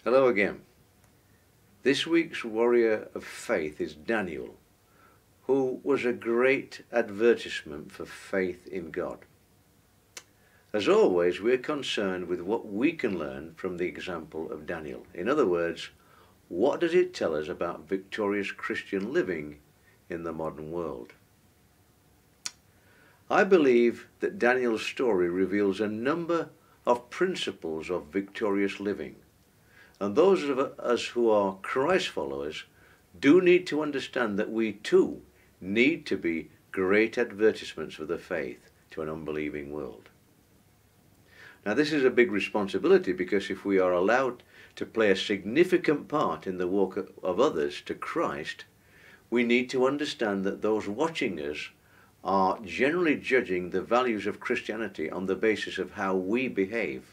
Hello again. This week's warrior of faith is Daniel, who was a great advertisement for faith in God. As always, we're concerned with what we can learn from the example of Daniel. In other words, what does it tell us about victorious Christian living in the modern world? I believe that Daniel's story reveals a number of principles of victorious living. And those of us who are Christ followers do need to understand that we too need to be great advertisements for the faith to an unbelieving world. Now, this is a big responsibility, because if we are allowed to play a significant part in the walk of others to Christ, we need to understand that those watching us are generally judging the values of Christianity on the basis of how we behave.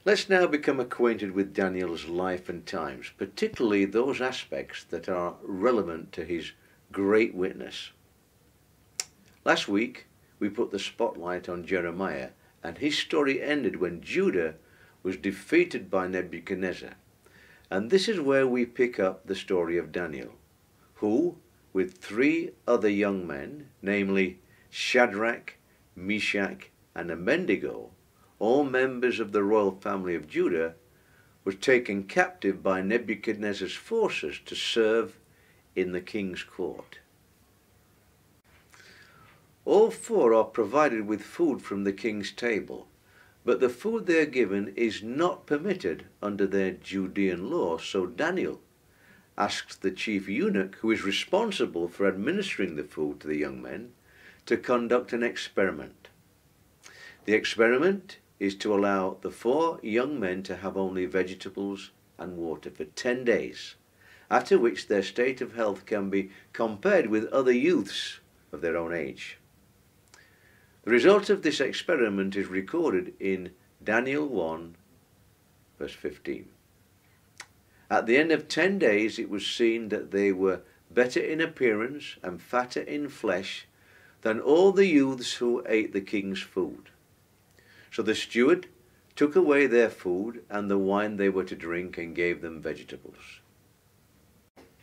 Let's now become acquainted with Daniel's life and times, particularly those aspects that are relevant to his great witness. Last week, we put the spotlight on Jeremiah, and his story ended when Judah was defeated by Nebuchadnezzar. And this is where we pick up the story of Daniel, who, with 3 other young men, namely Shadrach, Meshach, and Abednego, all members of the royal family of Judah, was taken captive by Nebuchadnezzar's forces to serve in the king's court. All 4 are provided with food from the king's table, but the food they are given is not permitted under their Judean law, so Daniel asks the chief eunuch, who is responsible for administering the food to the young men, to conduct an experiment. The experiment is to allow the 4 young men to have only vegetables and water for 10 days, after which their state of health can be compared with other youths of their own age. The result of this experiment is recorded in Daniel 1, verse 15. At the end of 10 days it was seen that they were better in appearance and fatter in flesh than all the youths who ate the king's food. So the steward took away their food and the wine they were to drink and gave them vegetables.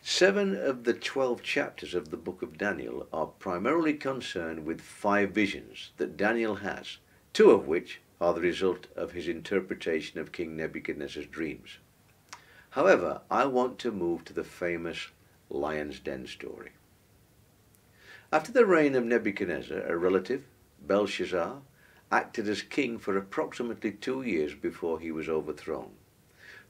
7 of the 12 chapters of the book of Daniel are primarily concerned with 5 visions that Daniel has, 2 of which are the result of his interpretation of King Nebuchadnezzar's dreams. However, I want to move to the famous lion's den story. After the reign of Nebuchadnezzar, a relative, Belshazzar, acted as king for approximately 2 years before he was overthrown.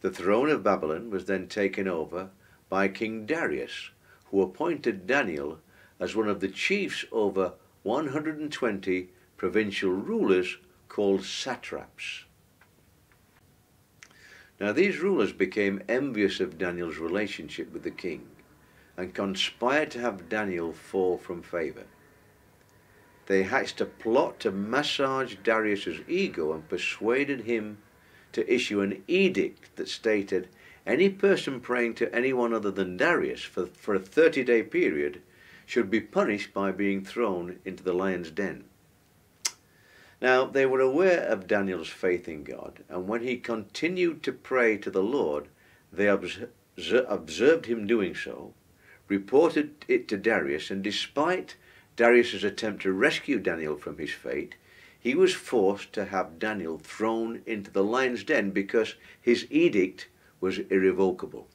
The throne of Babylon was then taken over by King Darius, who appointed Daniel as one of the chiefs over 120 provincial rulers called satraps. Now these rulers became envious of Daniel's relationship with the king and conspired to have Daniel fall from favor. They hatched a plot to massage Darius's ego and persuaded him to issue an edict that stated any person praying to anyone other than Darius for a 30-day period should be punished by being thrown into the lion's den. Now they were aware of Daniel's faith in God, and when he continued to pray to the Lord, they observed him doing so, reported it to Darius, and despite Darius's attempt to rescue Daniel from his fate, he was forced to have Daniel thrown into the lion's den because his edict was irrevocable.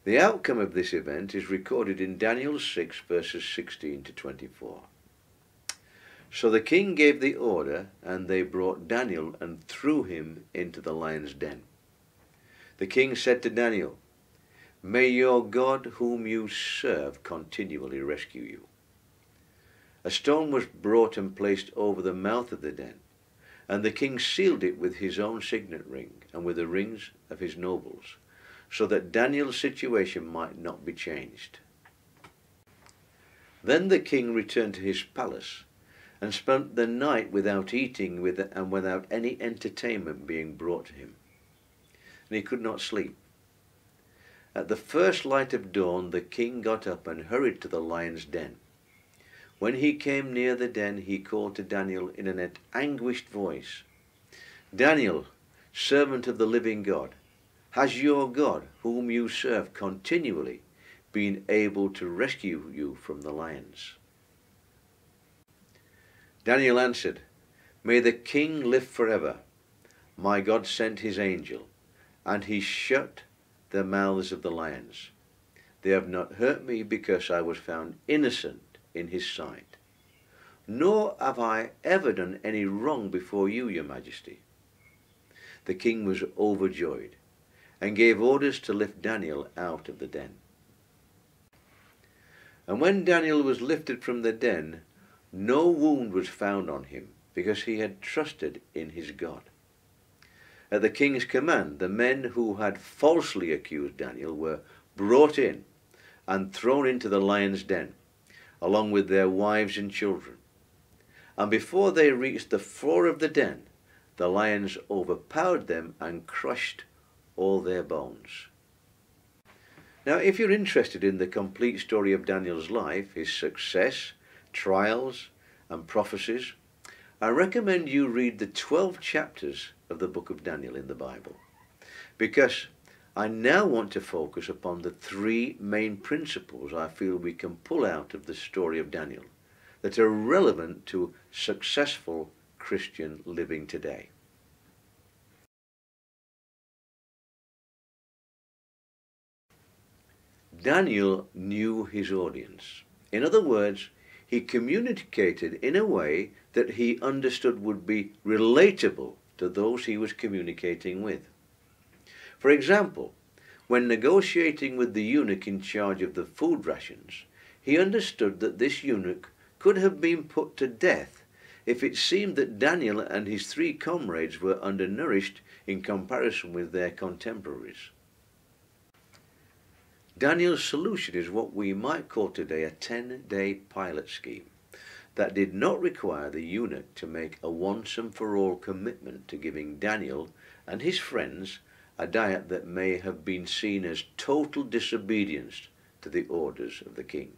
The outcome of this event is recorded in Daniel 6 verses 16 to 24. So the king gave the order, and they brought Daniel and threw him into the lion's den. The king said to Daniel, "May your God whom you serve continually rescue you." A stone was brought and placed over the mouth of the den, and the king sealed it with his own signet ring and with the rings of his nobles, so that Daniel's situation might not be changed. Then the king returned to his palace and spent the night without eating and without any entertainment being brought to him. And he could not sleep. At the first light of dawn the king got up and hurried to the lion's den. When he came near the den, he called to Daniel in an anguished voice, "Daniel, servant of the living God, has your God, whom you serve continually, been able to rescue you from the lions?" Daniel answered, "May the king live forever. My God sent his angel, and he shut the mouths of the lions. They have not hurt me because I was found innocent in his sight. Nor have I ever done any wrong before you, your majesty." The king was overjoyed and gave orders to lift Daniel out of the den. And when Daniel was lifted from the den, no wound was found on him, because he had trusted in his God. At the king's command, the men who had falsely accused Daniel were brought in and thrown into the lion's den, along with their wives and children. And before they reached the floor of the den, the lions overpowered them and crushed all their bones. Now, if you're interested in the complete story of Daniel's life, his success, trials, and prophecies, I recommend you read the 12 chapters of the book of Daniel in the Bible, because I now want to focus upon the 3 main principles I feel we can pull out of the story of Daniel that are relevant to successful Christian living today. Daniel knew his audience. In other words, he communicated in a way that he understood would be relatable to those he was communicating with. For example, when negotiating with the eunuch in charge of the food rations, he understood that this eunuch could have been put to death if it seemed that Daniel and his 3 comrades were undernourished in comparison with their contemporaries. Daniel's solution is what we might call today a 10-day pilot scheme that did not require the eunuch to make a once-and-for-all commitment to giving Daniel and his friends a diet that may have been seen as total disobedience to the orders of the king.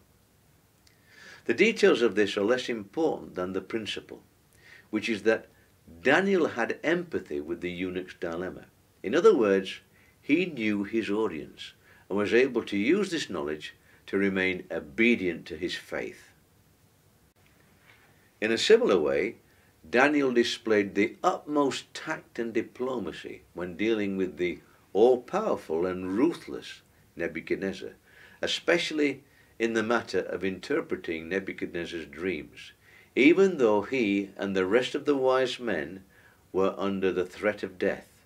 The details of this are less important than the principle, which is that Daniel had empathy with the eunuch's dilemma. In other words, he knew his audience and was able to use this knowledge to remain obedient to his faith. In a similar way, Daniel displayed the utmost tact and diplomacy when dealing with the all-powerful and ruthless Nebuchadnezzar, especially in the matter of interpreting Nebuchadnezzar's dreams, even though he and the rest of the wise men were under the threat of death.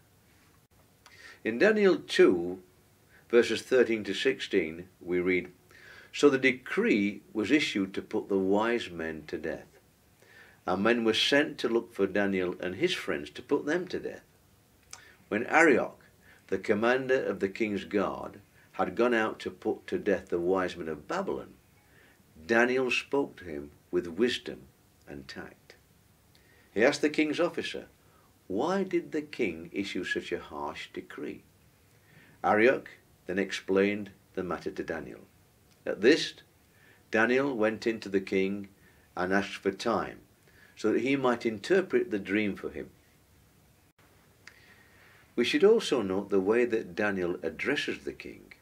In Daniel 2, verses 13 to 16, we read, "So the decree was issued to put the wise men to death, and men were sent to look for Daniel and his friends to put them to death. When Arioch, the commander of the king's guard, had gone out to put to death the wise men of Babylon, Daniel spoke to him with wisdom and tact. He asked the king's officer, 'Why did the king issue such a harsh decree?' Arioch then explained the matter to Daniel. At this, Daniel went in to the king and asked for time, so that he might interpret the dream for him." We should also note the way that Daniel addresses the king.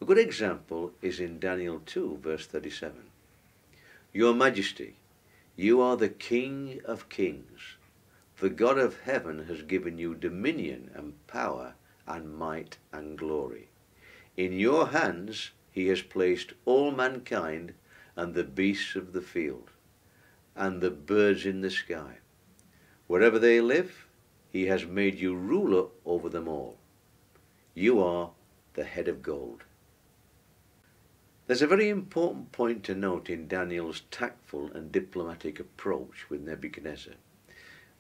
A good example is in Daniel 2, verse 37. "Your Majesty, you are the King of kings. The God of heaven has given you dominion and power and might and glory. In your hands he has placed all mankind and the beasts of the field and the birds in the sky. Wherever they live, he has made you ruler over them all. You are the head of gold." There's a very important point to note in Daniel's tactful and diplomatic approach with Nebuchadnezzar,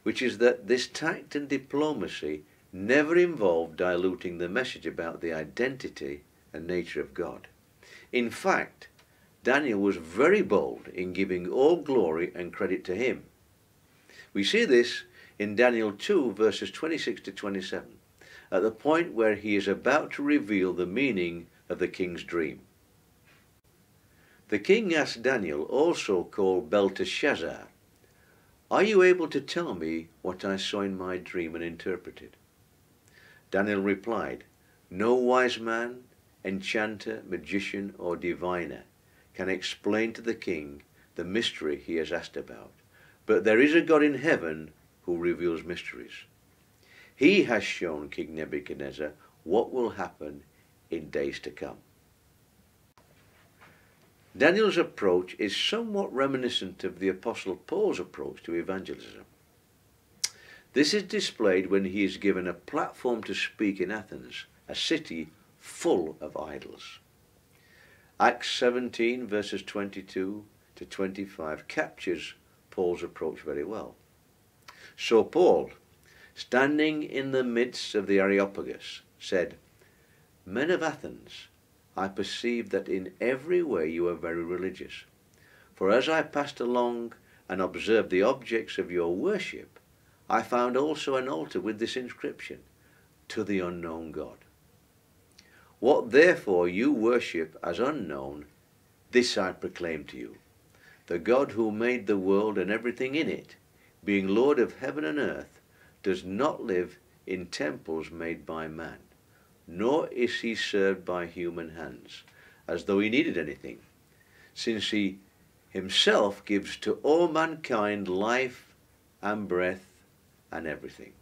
which is that this tact and diplomacy never involved diluting the message about the identity and nature of God. In fact, Daniel was very bold in giving all glory and credit to him. We see this in Daniel 2, verses 26 to 27. at the point where he is about to reveal the meaning of the king's dream. The king asked Daniel, also called Belteshazzar, "Are you able to tell me what I saw in my dream and interpreted?" Daniel replied, "No wise man, enchanter, magician, or diviner can explain to the king the mystery he has asked about, but there is a God in heaven who reveals mysteries. He has shown King Nebuchadnezzar what will happen in days to come." Daniel's approach is somewhat reminiscent of the Apostle Paul's approach to evangelism. This is displayed when he is given a platform to speak in Athens, a city full of idols. Acts 17 verses 22 to 25 captures Paul's approach very well. So Paul, standing in the midst of the Areopagus, said, "Men of Athens, I perceive that in every way you are very religious. For as I passed along and observed the objects of your worship, I found also an altar with this inscription, 'To the unknown God.' What therefore you worship as unknown, this I proclaim to you. The God who made the world and everything in it, being Lord of heaven and earth, does not live in temples made by man, nor is he served by human hands, as though he needed anything, since he himself gives to all mankind life and breath and everything."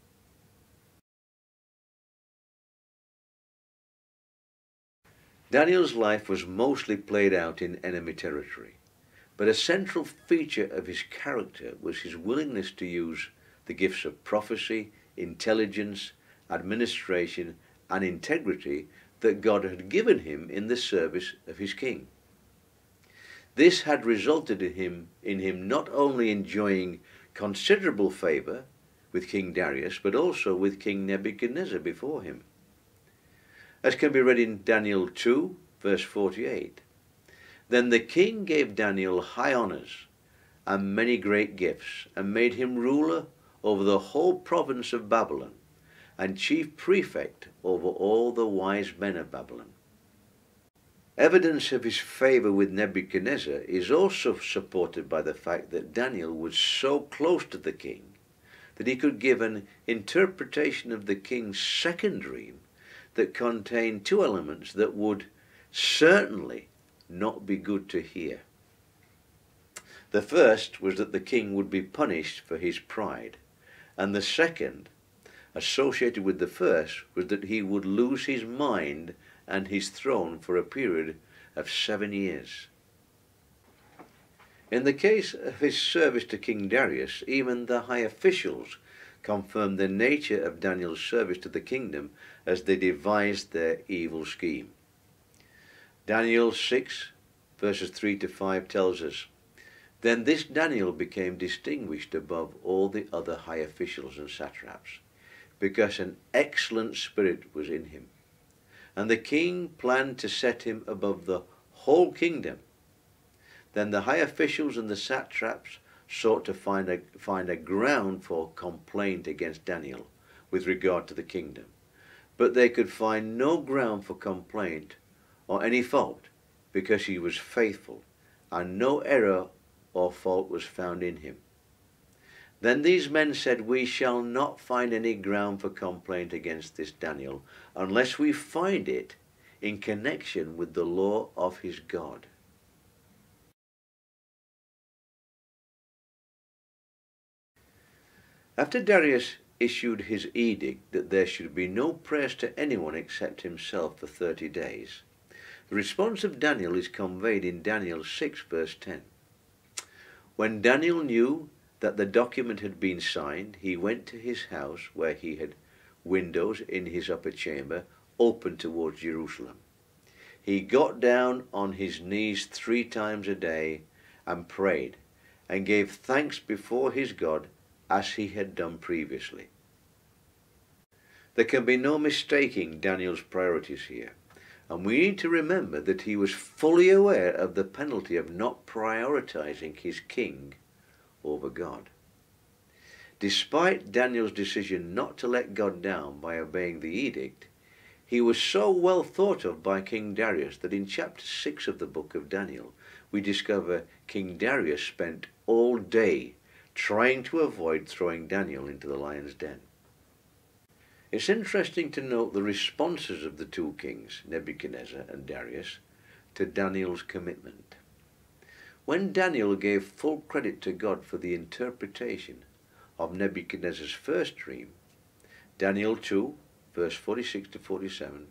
Daniel's life was mostly played out in enemy territory, but a central feature of his character was his willingness to use the gifts of prophecy, intelligence, administration, and integrity that God had given him in the service of his king. This had resulted in him not only enjoying considerable favor with King Darius, but also with King Nebuchadnezzar before him. As can be read in Daniel 2, verse 48, "Then the king gave Daniel high honors and many great gifts, and made him ruler over the whole province of Babylon, and chief prefect over all the wise men of Babylon." Evidence of his favor with Nebuchadnezzar is also supported by the fact that Daniel was so close to the king that he could give an interpretation of the king's second dream that contained two elements that would certainly not be good to hear. The first was that the king would be punished for his pride, and the second, associated with the first, was that he would lose his mind and his throne for a period of 7 years. In the case of his service to King Darius, even the high officials confirmed the nature of Daniel's service to the kingdom as they devised their evil scheme. Daniel 6 verses 3 to 5 tells us, "Then this Daniel became distinguished above all the other high officials and satraps, because an excellent spirit was in him. And the king planned to set him above the whole kingdom. Then the high officials and the satraps sought to find a ground for complaint against Daniel with regard to the kingdom. But they could find no ground for complaint or any fault, because he was faithful, and no error or fault was found in him. Then these men said, 'We shall not find any ground for complaint against this Daniel, unless we find it in connection with the law of his God.'" After Darius issued his edict that there should be no prayers to anyone except himself for 30 days, the response of Daniel is conveyed in Daniel 6 verse 10. "When Daniel knew that the document had been signed, he went to his house, where he had windows in his upper chamber open towards Jerusalem. He got down on his knees 3 times a day and prayed, and gave thanks before his God as he had done previously." There can be no mistaking Daniel's priorities here, and we need to remember that he was fully aware of the penalty of not prioritizing his king over God. Despite Daniel's decision not to let God down by obeying the edict, he was so well thought of by King Darius that in chapter 6 of the book of Daniel, we discover King Darius spent all day trying to avoid throwing Daniel into the lion's den. It's interesting to note the responses of the two kings, Nebuchadnezzar and Darius, to Daniel's commitment. When Daniel gave full credit to God for the interpretation of Nebuchadnezzar's first dream, Daniel 2, verse 46 to 47,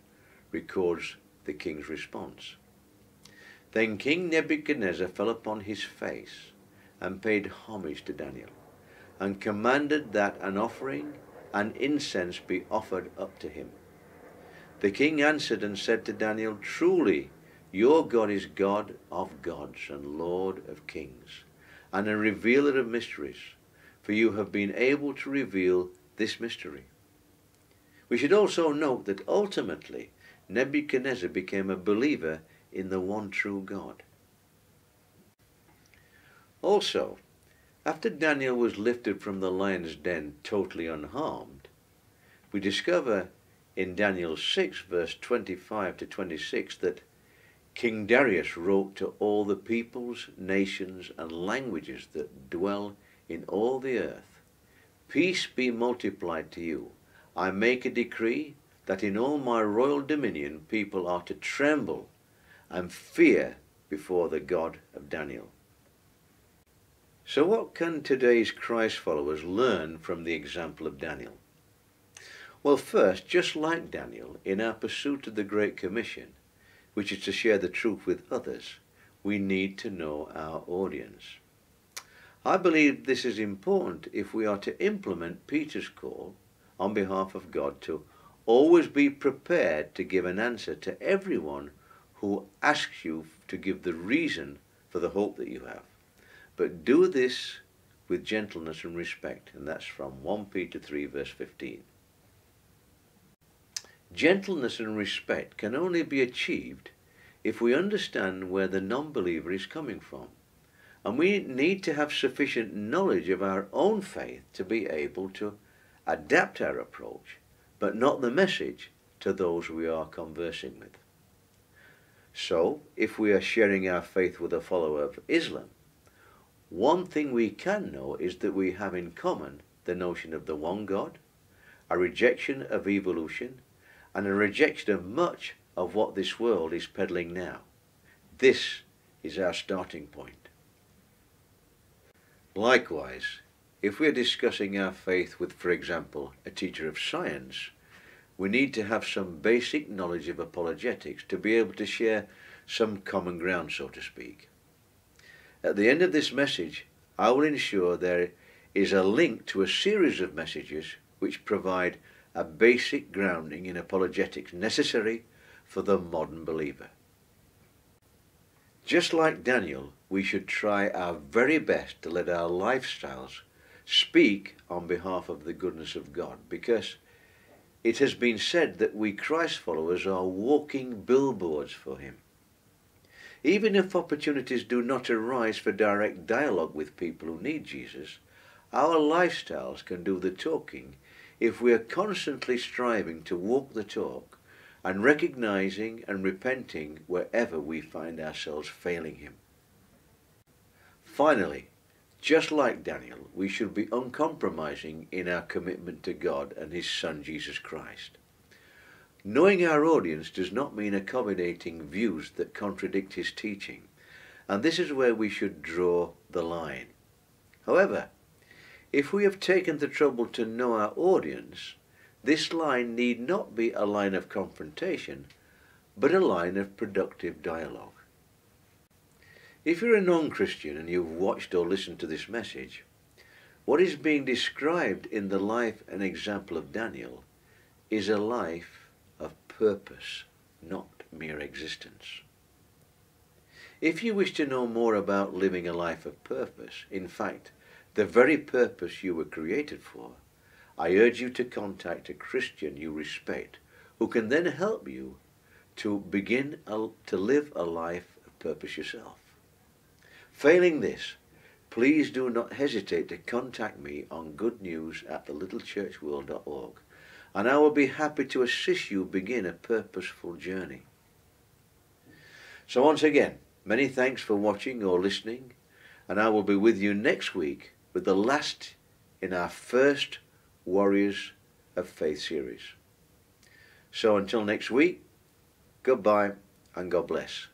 records the king's response. Then King Nebuchadnezzar fell upon his face and paid homage to Daniel, and commanded that an offering and incense be offered up to him. The king answered and said to Daniel, Truly, your God is God of gods and Lord of kings, and a revealer of mysteries, for you have been able to reveal this mystery. We should also note that ultimately Nebuchadnezzar became a believer in the one true God. Also, after Daniel was lifted from the lion's den totally unharmed, we discover in Daniel 6 verse 25 to 26 that King Darius wrote to all the peoples, nations, and languages that dwell in all the earth, Peace be multiplied to you. I make a decree that in all my royal dominion people are to tremble and fear before the God of Daniel. So what can today's Christ followers learn from the example of Daniel? Well, first, just like Daniel, in our pursuit of the Great Commission, which is to share the truth with others, we need to know our audience. I believe this is important if we are to implement Peter's call on behalf of God to always be prepared to give an answer to everyone who asks you to give the reason for the hope that you have. But do this with gentleness and respect, and that's from 1 Peter 3 verse 15. Gentleness and respect can only be achieved if we understand where the non-believer is coming from. And we need to have sufficient knowledge of our own faith to be able to adapt our approach, but not the message, to those we are conversing with. So, if we are sharing our faith with a follower of Islam, one thing we can know is that we have in common the notion of the one God, a rejection of evolution, and a rejection of much of what this world is peddling now. This is our starting point. Likewise, if we are discussing our faith with, for example, a teacher of science, we need to have some basic knowledge of apologetics to be able to share some common ground, so to speak. At the end of this message, I will ensure there is a link to a series of messages which provide a basic grounding in apologetics necessary for the modern believer. Just like Daniel, we should try our very best to let our lifestyles speak on behalf of the goodness of God, because it has been said that we Christ followers are walking billboards for him. Even if opportunities do not arise for direct dialogue with people who need Jesus, our lifestyles can do the talking if we are constantly striving to walk the talk and recognizing and repenting wherever we find ourselves failing him. Finally, just like Daniel, we should be uncompromising in our commitment to God and his Son Jesus Christ. Knowing our audience does not mean accommodating views that contradict his teaching, and this is where we should draw the line. However, if we have taken the trouble to know our audience, this line need not be a line of confrontation, but a line of productive dialogue. If you're a non-Christian and you've watched or listened to this message, what is being described in the life and example of Daniel is a life of purpose, not mere existence. If you wish to know more about living a life of purpose, in fact, the very purpose you were created for, I urge you to contact a Christian you respect, who can then help you to begin to live a life of purpose yourself. Failing this, please do not hesitate to contact me on goodnews@thelittlecHurchworld.org, and I will be happy to assist you begin a purposeful journey. So once again, many thanks for watching or listening, and I will be with you next week with the last in our first Warriors of Faith series. So until next week, goodbye and God bless.